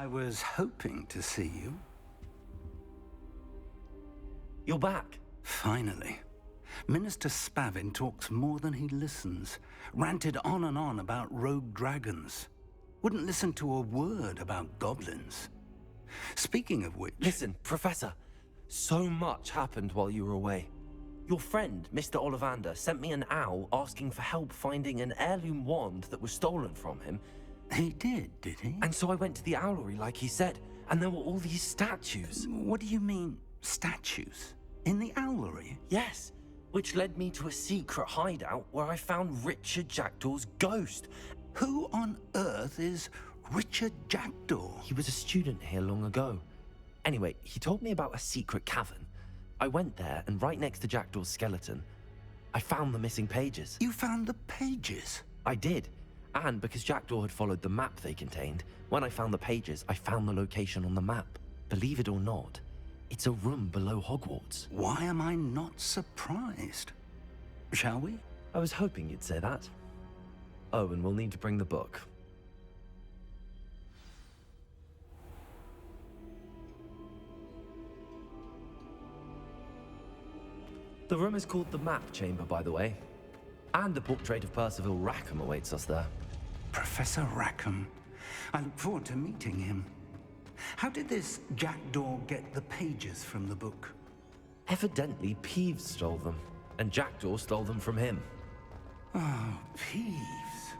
I was hoping to see you. You're back. Finally. Minister Spavin talks more than he listens. Ranted on and on about rogue dragons. Wouldn't listen to a word about goblins. Speaking of which... Listen, Professor. So much happened while you were away. Your friend, Mr. Ollivander, sent me an owl asking for help finding an heirloom wand that was stolen from him. He did he? And so I went to the owlery like he said, and there were all these statues. What do you mean, statues? In the owlery? Yes, which led me to a secret hideout where I found Richard Jackdaw's ghost. Who on earth is Richard Jackdaw? He was a student here long ago. Anyway, he told me about a secret cavern. I went there, and right next to Jackdaw's skeleton, I found the missing pages. You found the pages? I did. And because Jackdaw had followed the map they contained, when I found the pages, I found the location on the map. Believe it or not, it's a room below Hogwarts. Why am I not surprised? Shall we? I was hoping you'd say that. Oh, and we'll need to bring the book. The room is called the Map Chamber, by the way. And the portrait of Percival Rackham awaits us there. Professor Rackham. I look forward to meeting him. How did this Jackdaw get the pages from the book? Evidently, Peeves stole them, and Jackdaw stole them from him. Oh, Peeves.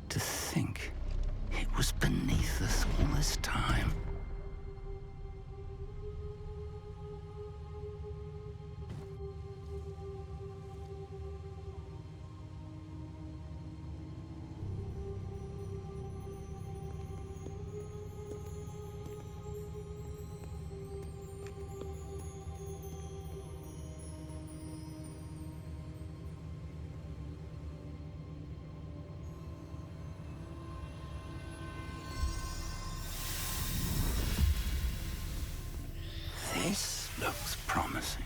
To think it was beneath us all this time. This looks promising.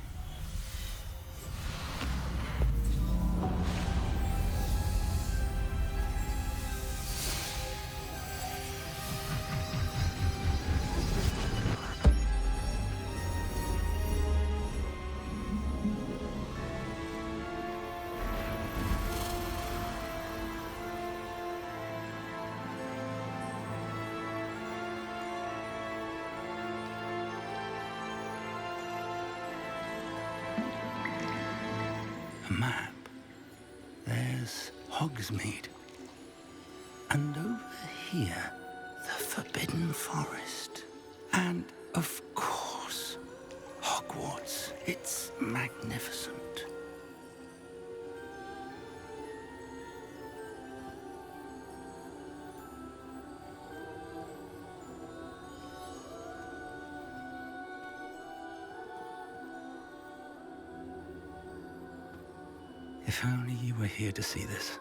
A map. There's Hogsmeade. And over here, the Forbidden Forest. And, of course, Hogwarts. It's magnificent. If only you were here to see this.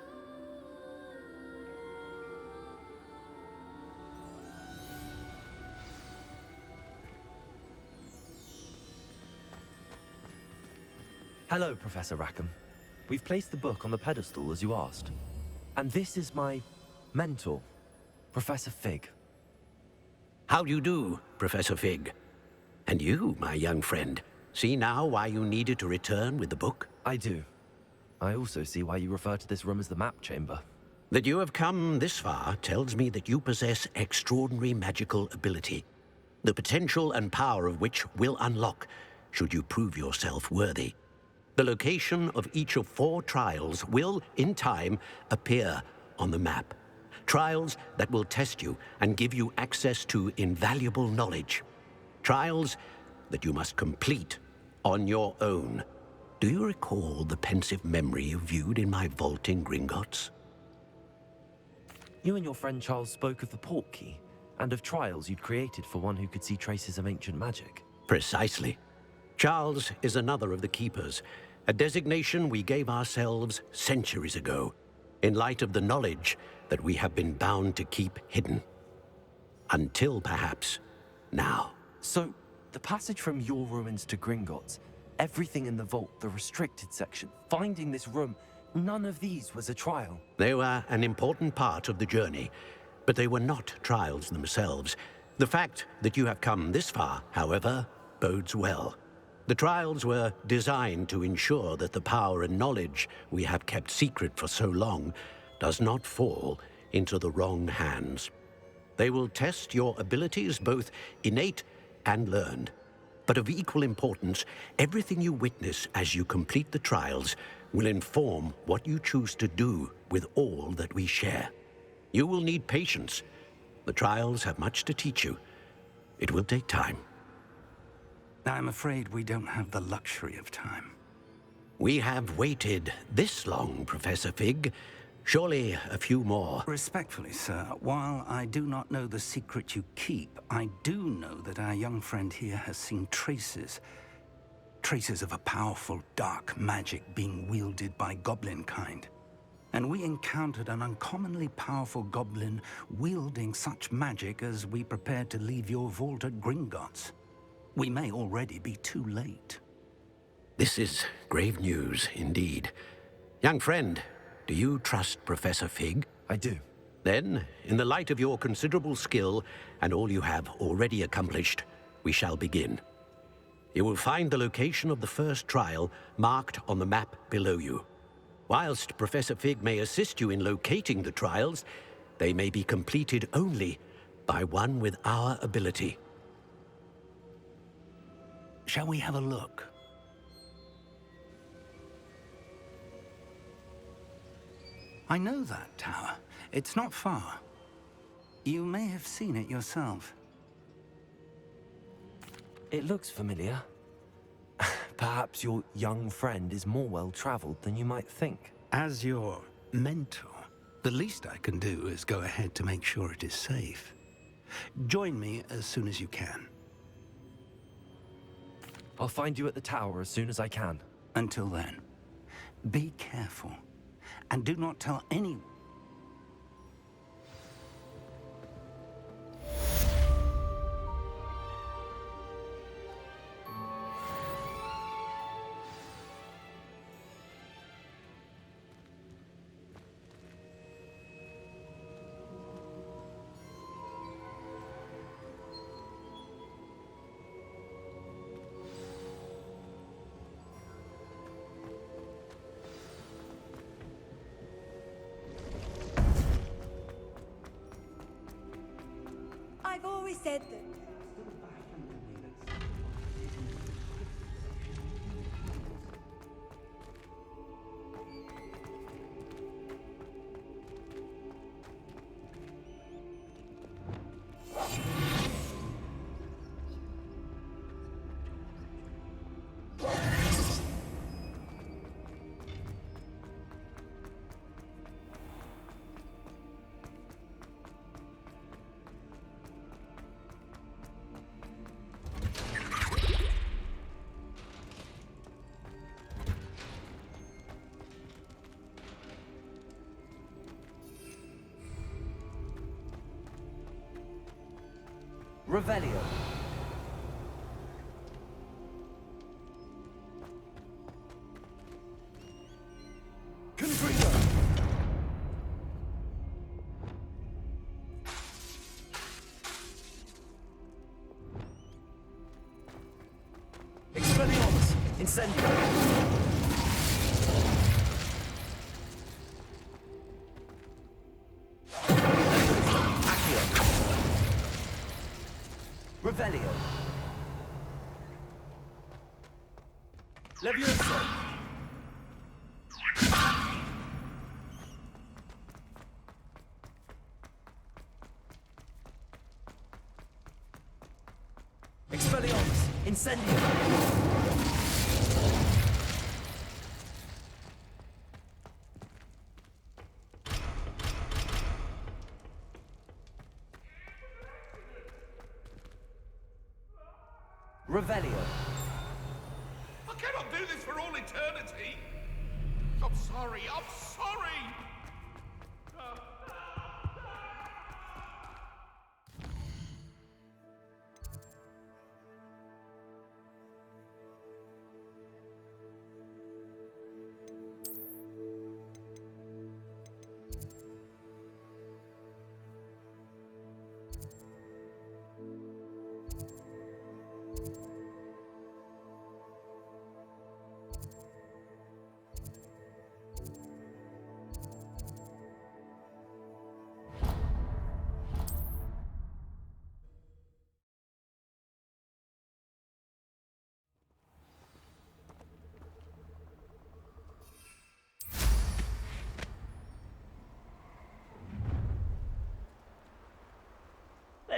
Hello, Professor Rackham. We've placed the book on the pedestal as you asked. And this is my mentor, Professor Fig. How do you do, Professor Fig? And you, my young friend, see now why you needed to return with the book? I do. I also see why you refer to this room as the Map Chamber. That you have come this far tells me that you possess extraordinary magical ability, the potential and power of which will unlock should you prove yourself worthy. The location of each of 4 trials will, in time, appear on the map. Trials that will test you and give you access to invaluable knowledge. Trials that you must complete on your own. Do you recall the pensive memory you viewed in my vault in Gringotts? You and your friend Charles spoke of the Portkey, and of trials you'd created for one who could see traces of ancient magic. Precisely. Charles is another of the Keepers, a designation we gave ourselves centuries ago, in light of the knowledge that we have been bound to keep hidden. Until, perhaps, now. So, the passage from your ruins to Gringotts, Everything in the vault, the restricted section, finding this room, none of these was a trial. They were an important part of the journey, but they were not trials themselves. The fact that you have come this far, however, bodes well. The trials were designed to ensure that the power and knowledge we have kept secret for so long does not fall into the wrong hands. They will test your abilities, both innate and learned. But of equal importance, everything you witness as you complete the trials will inform what you choose to do with all that we share. You will need patience. The trials have much to teach you. It will take time. I'm afraid we don't have the luxury of time. We have waited this long, Professor Fig. Surely a few more. Respectfully, sir, while I do not know the secret you keep, I do know that our young friend here has seen traces of a powerful dark magic being wielded by goblin kind. And we encountered an uncommonly powerful goblin wielding such magic as we prepared to leave your vault at Gringotts. We may already be too late. This is grave news indeed. Young friend, do you trust Professor Fig? I do. Then, in the light of your considerable skill and all you have already accomplished, we shall begin. You will find the location of the first trial marked on the map below you. Whilst Professor Fig may assist you in locating the trials, they may be completed only by one with our ability. Shall we have a look? I know that tower. It's not far. You may have seen it yourself. It looks familiar. Perhaps your young friend is more well-traveled than you might think. As your mentor, the least I can do is go ahead to make sure it is safe. Join me as soon as you can. I'll find you at the tower as soon as I can. Until then, be careful, and do not tell anyone. I've always said that. Revelio. Confringo. Expelliarmus. Incendio. Revelio. Levioso. Expelliarmus. Incendio. Revelio. I cannot do this for all eternity. I'm sorry, I'm sorry.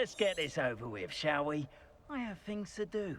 Let's get this over with, shall we? I have things to do.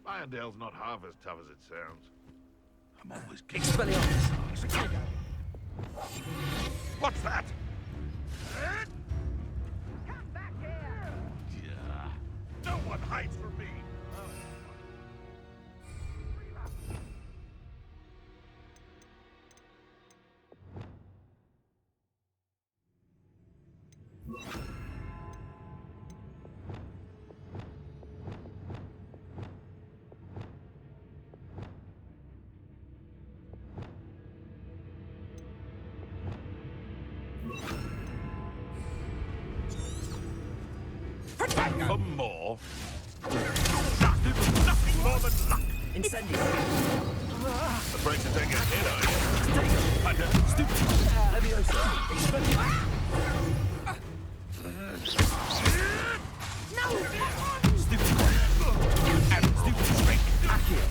Irondale's not half as tough as it sounds. I'm always kicking. Expelliarmus! What's that? Come back here! Yeah. No one hides from me. For more. Nothing more than luck. Incendio! Afraid to take a hit, are you? I don't. Stupid! Leviosa! Expelliarmus! No! Stupid! And stupid trick. Accio!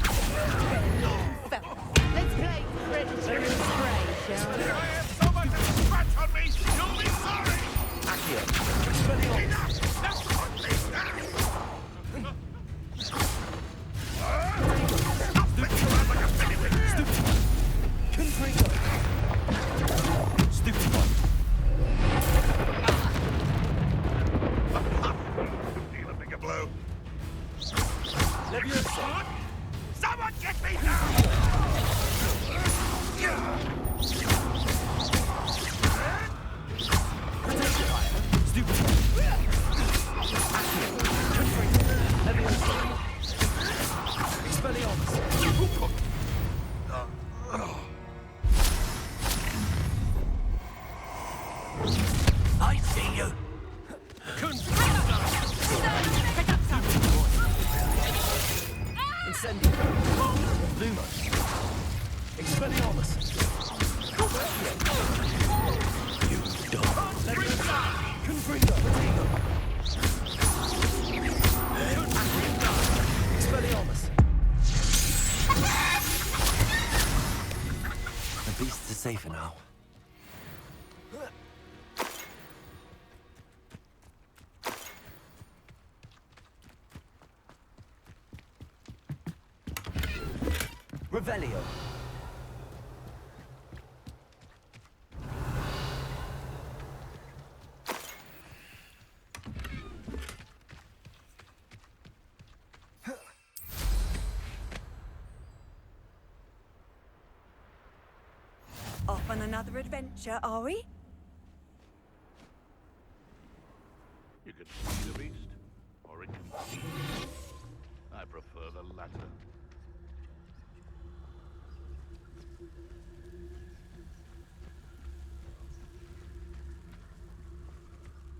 Let's play Predator and Prey, shall we? I have so much to scratch on me, you'll be sorry. Accio! Expelliarmus! Enough! That's what they stand. Stop thinking around like a pennywig. Stupid! Confringo! Stupid one! Deal a bigger blow. Leviosa! Someone get me down! Stupid one! Accio! Confringo! Leviosa! Expelliarmus! I see you. Incendio! Luma! Expelliarmus! You dog. Leviosa! Confringo! Protego! Expelliarmus! The beasts are safer now. Revelio. Off on another adventure, are we? You can see the beast, or it can see you. I prefer the latter.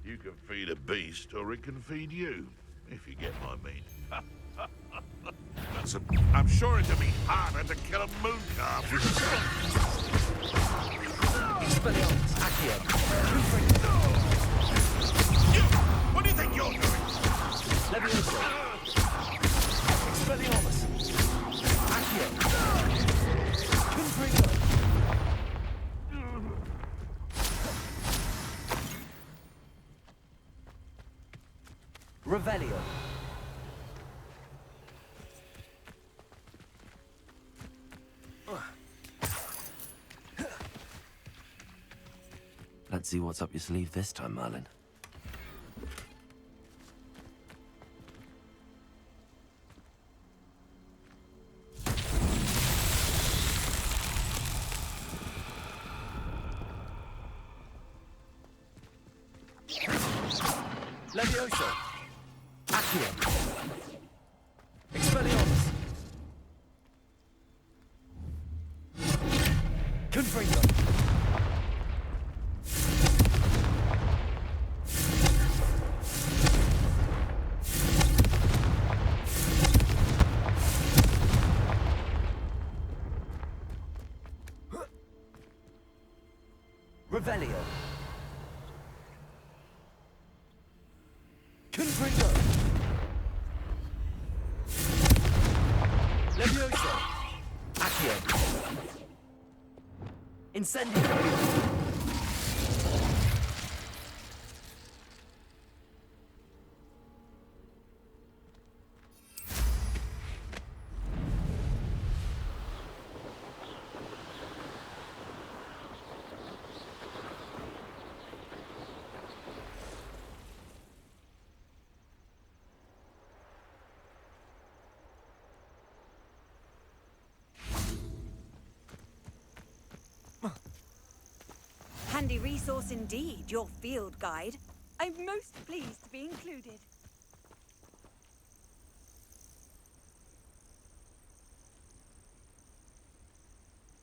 You can feed a beast, or it can feed you, if you get my meaning. I'm sure it'd be harder to kill a moon calf. Expelliarmus! Accio! You! What do you think you're doing? Leviosa! Expelliarmus! Accio! Revelio. Let's see what's up your sleeve this time, Merlin. Levioso. Accio. Expelliarmus. Confringo. Revelio. Confringo. Levioso. Accio. Incendio. Handy resource indeed, your field guide. I'm most pleased to be included.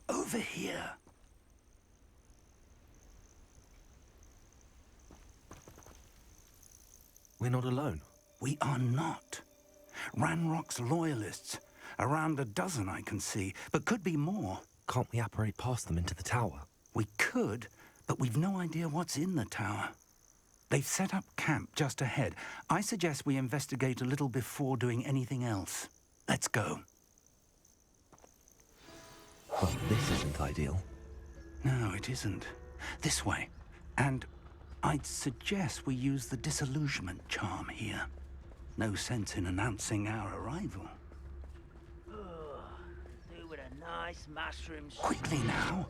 Over here. We're not alone. We are not. Ranrock's loyalists. Around a dozen I can see, but could be more. Can't we apparate past them into the tower? We could, but we've no idea what's in the tower. They've set up camp just ahead. I suggest we investigate a little before doing anything else. Let's go. Well, this isn't ideal. No, it isn't. This way. And I'd suggest we use the disillusionment charm here. No sense in announcing our arrival. Do with a nice mushroom soup. Quickly now.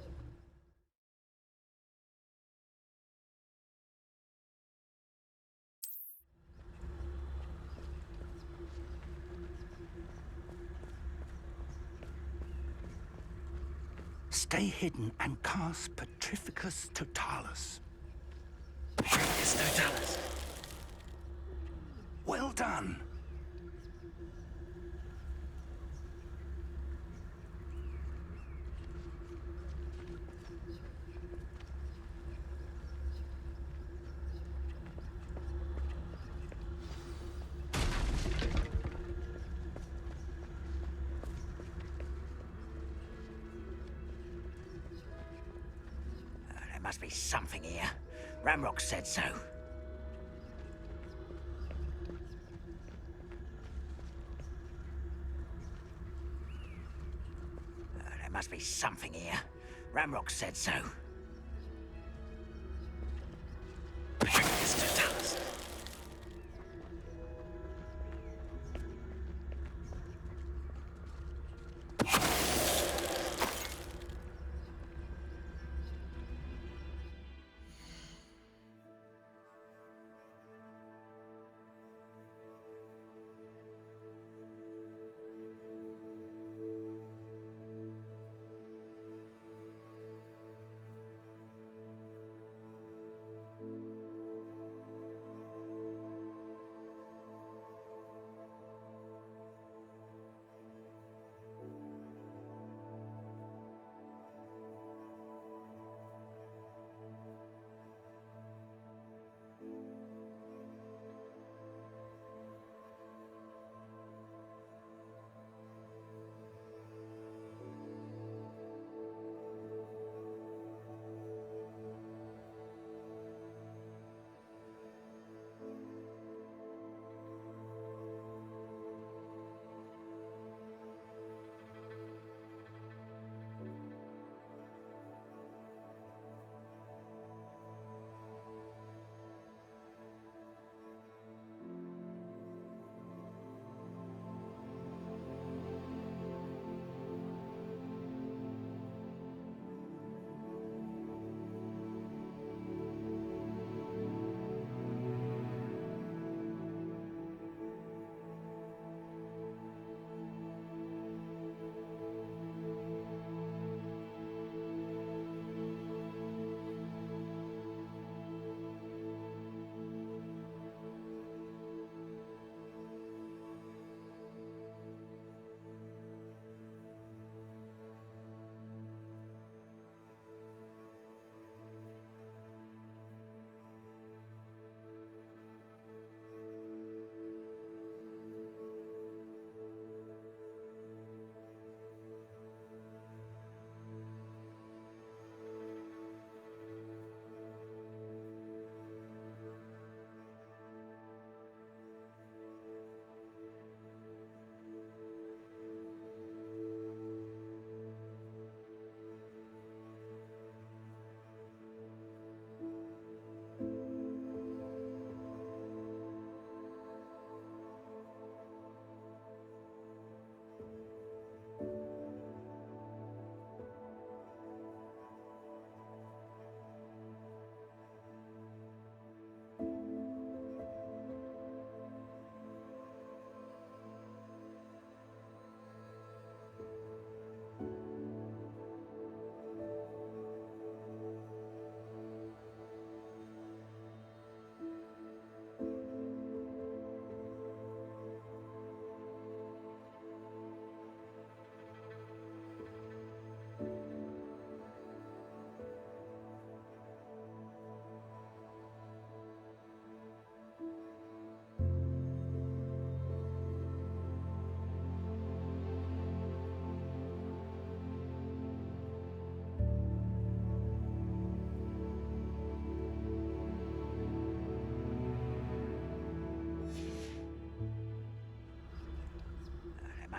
Stay hidden and cast Petrificus Totalis. Petrificus Totalis. Well done. There must be something here. Ramrock said so. There must be something here. Ramrock said so. Petrificus Totalis.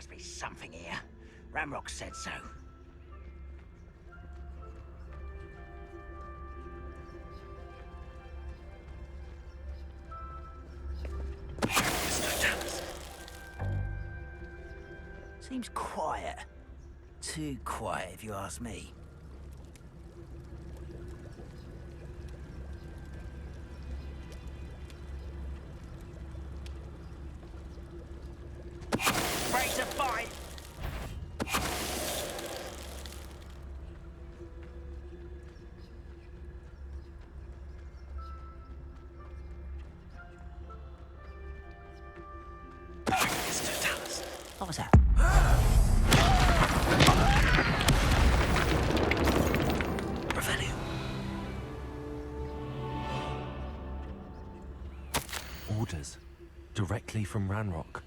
must be something here. Ramrock said so. Seems quiet. Too quiet, if you ask me. Ready to fight! What was that? Revelio. Orders. Directly from Ranrock.